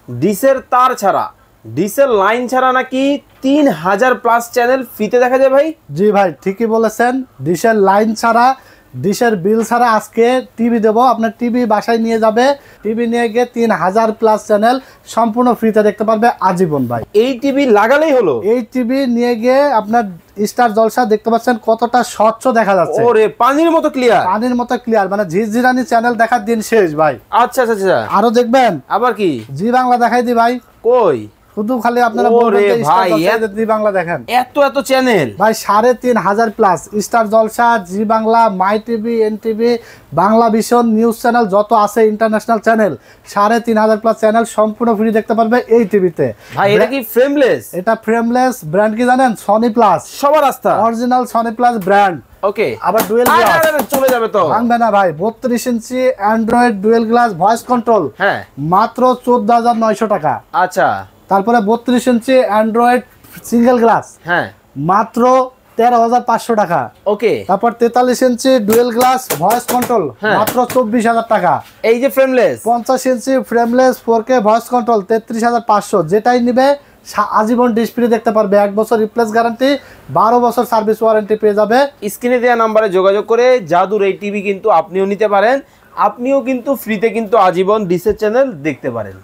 ডিসের তার ছাড়া, ডিসের লাইন ছাড়া নাকি 3000 প্লাস চ্যানেল ফ্রিতে দেখা যায় ভাই? জি ভাই, ঠিকই বলেছেন। ডিশের লাইন ছাড়া, ডিশের বিল ছাড়া আজকে টিভি দেবো। আপনার টিভি বাসায় নিয়ে যাবে, টিভি নিয়ে গিয়ে 3000 প্লাস চ্যানেল সম্পূর্ণ ফ্রিতে দেখতে পারবে আজীবন ভাই। এই টিভি লাগালেই হলো? এই টিভি নিয়ে গিয়ে আপনার স্টার জলসা দেখতে পাচ্ছেন কতটা স্বচ্ছ দেখা যাচ্ছে। ওরে পানির মতো ক্লিয়ার। পানির মতো ক্লিয়ার, মানে ঝিরঝিরানি চ্যানেল দেখার দিন শেষ ভাই। আচ্ছা আচ্ছা আচ্ছা। আরো দেখবেন? আবার কি? জি বাংলা দেখাই দি ভাই। কই? শুধু খালি আপনারা বলবেন যে স্টার জলসা জি বাংলা দেখেন। এত এত চ্যানেল ভাই, 3500 plus Star Jalsha, Zee Bangla, My TV, NTV, Bangla Vision, news channel যত আছে ইন্টারন্যাশনাল চ্যানেল, 3500 প্লাস চ্যানেল সম্পূর্ণ ফ্রি দেখতে পারবে এই টিভিতে ভাই। এটা কি ফ্রেমলেস? এটা ফ্রেমলেস। ব্র্যান্ড কি জানেন? Sony plus. সবার আস্থা, অরিজিনাল সনি প্লাস ব্র্যান্ড। ওকে। আবার ডুয়েল গ্লাস চলে যাবে তো? ভাঙবে না ভাই। 32 inch Android dual glass voice control, হ্যাঁ, মাত্র 14900 টাকা। আচ্ছা। তারপরে 32 ইঞ্চি অ্যান্ড্রয়েড সিঙ্গেল গ্লাস, হ্যাঁ, মাত্র 13500 টাকা। ওকে। তারপর 43 ইঞ্চি ডুয়েল গ্লাস ভয়েস কন্ট্রোল, মাত্র 24000 টাকা। এই যে ফ্রেমলেস 50 ইঞ্চি ফ্রেমলেস 4K ভয়েস কন্ট্রোল 33500। যেটাই নিবে আজীবন ডিসপ্লে দেখতে পারবে। 1 বছর রিপ্লেস গ্যারান্টি, 12 বছর সার্ভিস ওয়ারেন্টি পেয়ে যাবে। স্ক্রিনে দেওয়া নাম্বারে যোগাযোগ করে জাদুর এই টিভি কিন্তু আপনিও নিতে পারেন। আপনিও কিন্তু ফ্রিতে কিন্তু আজীবন ডিসের চ্যানেল দেখতে পারেন।